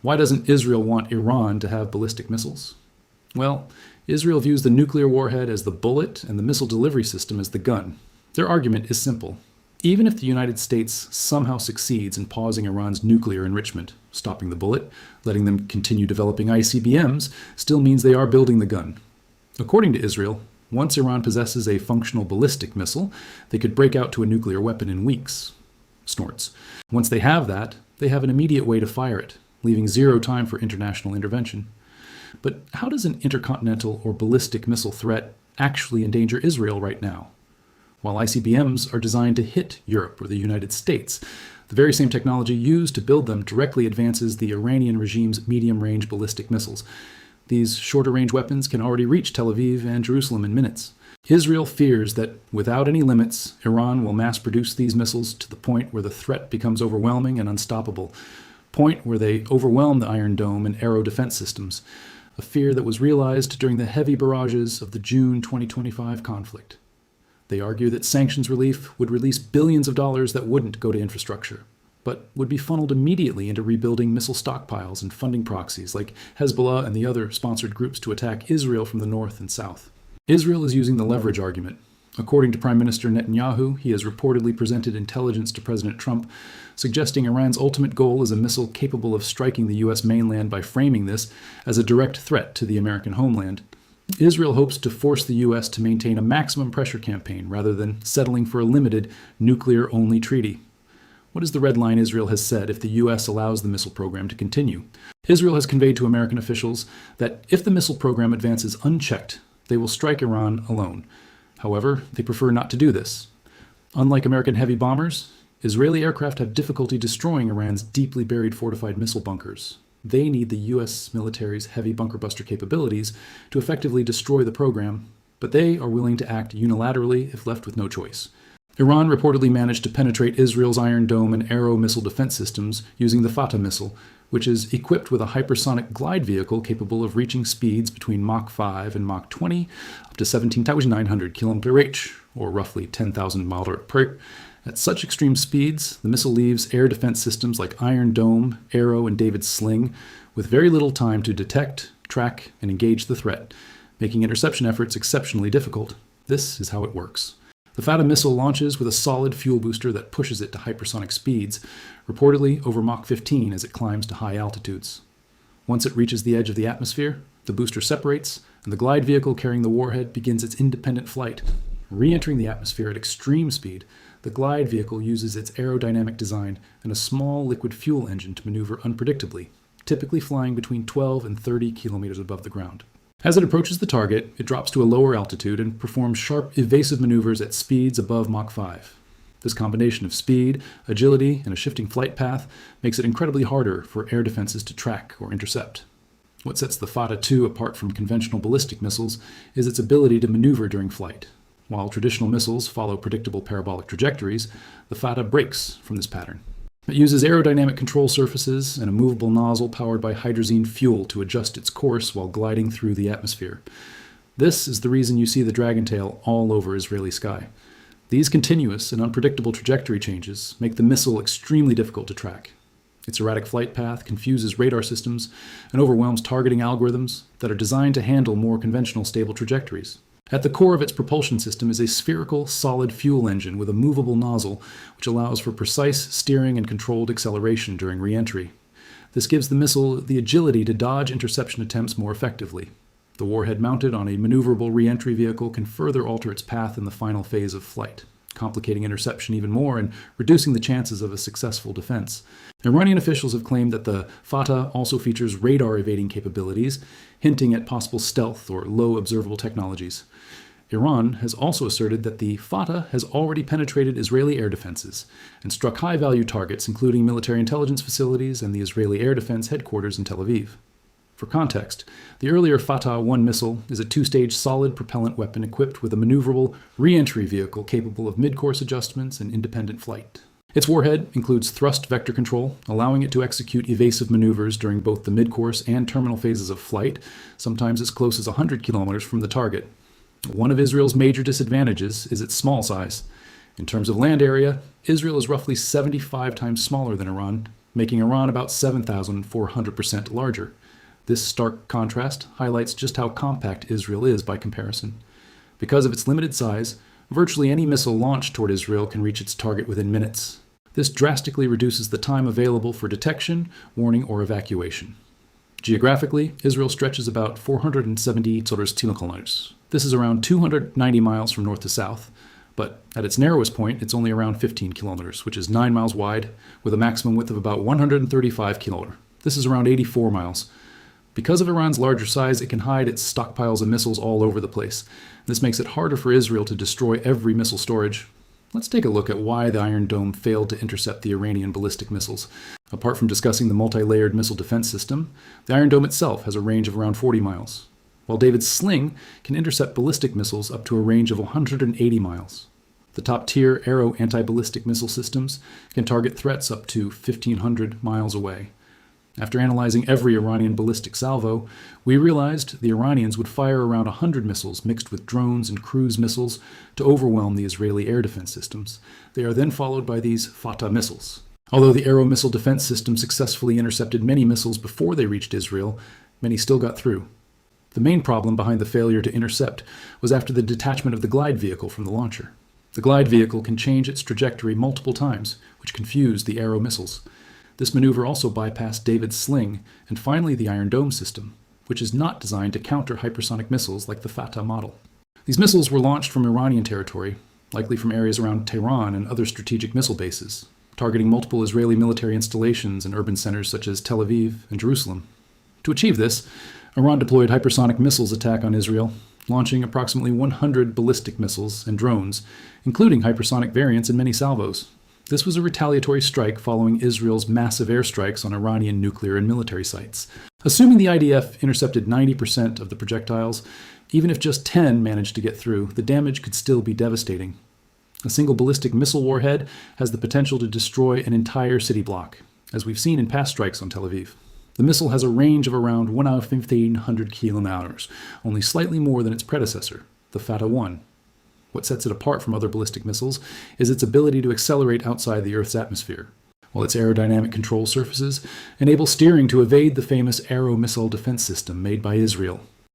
Why doesn't Israel want Iran to have ballistic missiles? Well, Israel views the nuclear warhead as the bullet and the missile delivery system as the gun. Their argument is simple. Even if the United States somehow succeeds in pausing Iran's nuclear enrichment, stopping the bullet, letting them continue developing ICBMs, still means they are building the gun. According to Israel, once Iran possesses a functional ballistic missile, they could break out to a nuclear weapon in weeks. Snorts. Once they have that, they have an immediate way to fire it, leaving zero time for international intervention. But how does an intercontinental or ballistic missile threat actually endanger Israel right now? While ICBMs are designed to hit Europe or the United States, the very same technology used to build them directly advances the Iranian regime's medium-range ballistic missiles. These shorter-range weapons can already reach Tel Aviv and Jerusalem in minutes. Israel fears that, without any limits, Iran will mass-produce these missiles to the point where the threat becomes overwhelming and unstoppable, point where they overwhelm the Iron Dome and Arrow defense systems, a fear that was realized during the heavy barrages of the June 2025 conflict. They argue that sanctions relief would release billions of dollars that wouldn't go to infrastructure, but would be funneled immediately into rebuilding missile stockpiles and funding proxies like Hezbollah and the other sponsored groups to attack Israel from the north and south. Israel is using the leverage argument. According to Prime Minister Netanyahu, he has reportedly presented intelligence to President Trump, suggesting Iran's ultimate goal is a missile capable of striking the U.S. mainland by framing this as a direct threat to the American homeland. Israel hopes to force the U.S. to maintain a maximum pressure campaign rather than settling for a limited, nuclear-only treaty. What is the red line Israel has said if the U.S. allows the missile program to continue? Israel has conveyed to American officials that if the missile program advances unchecked, they will strike Iran alone. However, they prefer not to do this. Unlike American heavy bombers, Israeli aircraft have difficulty destroying Iran's deeply buried fortified missile bunkers. They need the U.S. military's heavy bunker buster capabilities to effectively destroy the program, but they are willing to act unilaterally if left with no choice. Iran reportedly managed to penetrate Israel's Iron Dome and Arrow missile defense systems using the Fatah missile, which is equipped with a hypersonic glide vehicle capable of reaching speeds between Mach 5 and Mach 20, up to 17,900 km/h, or roughly 10,000 mph. At such extreme speeds, the missile leaves air defense systems like Iron Dome, Arrow, and David's Sling with very little time to detect, track, and engage the threat, making interception efforts exceptionally difficult. This is how it works. The Fatah missile launches with a solid fuel booster that pushes it to hypersonic speeds, reportedly over Mach 15 as it climbs to high altitudes. Once it reaches the edge of the atmosphere, the booster separates, and the glide vehicle carrying the warhead begins its independent flight. Re-entering the atmosphere at extreme speed, the glide vehicle uses its aerodynamic design and a small liquid fuel engine to maneuver unpredictably, typically flying between 12 and 30 kilometers above the ground. As it approaches the target, it drops to a lower altitude and performs sharp, evasive maneuvers at speeds above Mach 5. This combination of speed, agility, and a shifting flight path makes it incredibly harder for air defenses to track or intercept. What sets the Fatah II apart from conventional ballistic missiles is its ability to maneuver during flight. While traditional missiles follow predictable parabolic trajectories, the Fatah breaks from this pattern. It uses aerodynamic control surfaces and a movable nozzle powered by hydrazine fuel to adjust its course while gliding through the atmosphere. This is the reason you see the dragon tail all over Israeli sky. These continuous and unpredictable trajectory changes make the missile extremely difficult to track. Its erratic flight path confuses radar systems and overwhelms targeting algorithms that are designed to handle more conventional stable trajectories. At the core of its propulsion system is a spherical, solid fuel engine with a movable nozzle, which allows for precise steering and controlled acceleration during re-entry. This gives the missile the agility to dodge interception attempts more effectively. The warhead mounted on a maneuverable re-entry vehicle can further alter its path in the final phase of flight, complicating interception even more and reducing the chances of a successful defense. Iranian officials have claimed that the Fatah also features radar evading capabilities, hinting at possible stealth or low observable technologies. Iran has also asserted that the Fatah has already penetrated Israeli air defenses and struck high-value targets, including military intelligence facilities and the Israeli Air Defense headquarters in Tel Aviv. For context, the earlier Fatah I missile is a two-stage solid propellant weapon equipped with a maneuverable re-entry vehicle capable of mid-course adjustments and independent flight. Its warhead includes thrust vector control, allowing it to execute evasive maneuvers during both the mid-course and terminal phases of flight, sometimes as close as 100 kilometers from the target. One of Israel's major disadvantages is its small size. In terms of land area, Israel is roughly 75 times smaller than Iran, making Iran about 7,400% larger. This stark contrast highlights just how compact Israel is by comparison. Because of its limited size, virtually any missile launched toward Israel can reach its target within minutes. This drastically reduces the time available for detection, warning, or evacuation. Geographically, Israel stretches about 470 km. This is around 290 miles from north to south, but at its narrowest point, it's only around 15 kilometers, which is 9 miles wide, with a maximum width of about 135 kilometers. This is around 84 miles. Because of Iran's larger size, it can hide its stockpiles of missiles all over the place. This makes it harder for Israel to destroy every missile storage. Let's take a look at why the Iron Dome failed to intercept the Iranian ballistic missiles. Apart from discussing the multi-layered missile defense system, the Iron Dome itself has a range of around 40 miles, while David's sling can intercept ballistic missiles up to a range of 180 miles. The top-tier Arrow anti-ballistic missile systems can target threats up to 1,500 miles away. After analyzing every Iranian ballistic salvo, we realized the Iranians would fire around 100 missiles mixed with drones and cruise missiles to overwhelm the Israeli air defense systems. They are then followed by these Fatah missiles. Although the Arrow missile defense system successfully intercepted many missiles before they reached Israel, many still got through. The main problem behind the failure to intercept was after the detachment of the glide vehicle from the launcher. The glide vehicle can change its trajectory multiple times, which confused the Arrow missiles. This maneuver also bypassed David's sling, and finally the Iron Dome system, which is not designed to counter hypersonic missiles like the Fatah model. These missiles were launched from Iranian territory, likely from areas around Tehran and other strategic missile bases, targeting multiple Israeli military installations in urban centers such as Tel Aviv and Jerusalem. To achieve this, Iran deployed hypersonic missiles attack on Israel, launching approximately 100 ballistic missiles and drones, including hypersonic variants and many salvos. This was a retaliatory strike following Israel's massive airstrikes on Iranian nuclear and military sites. Assuming the IDF intercepted 90% of the projectiles, even if just 10 managed to get through, the damage could still be devastating. A single ballistic missile warhead has the potential to destroy an entire city block, as we've seen in past strikes on Tel Aviv. The missile has a range of around 1,500 kilometers, only slightly more than its predecessor, the Fatah 1. What sets it apart from other ballistic missiles is its ability to accelerate outside the Earth's atmosphere, while its aerodynamic control surfaces enable steering to evade the famous Arrow missile defense system made by Israel.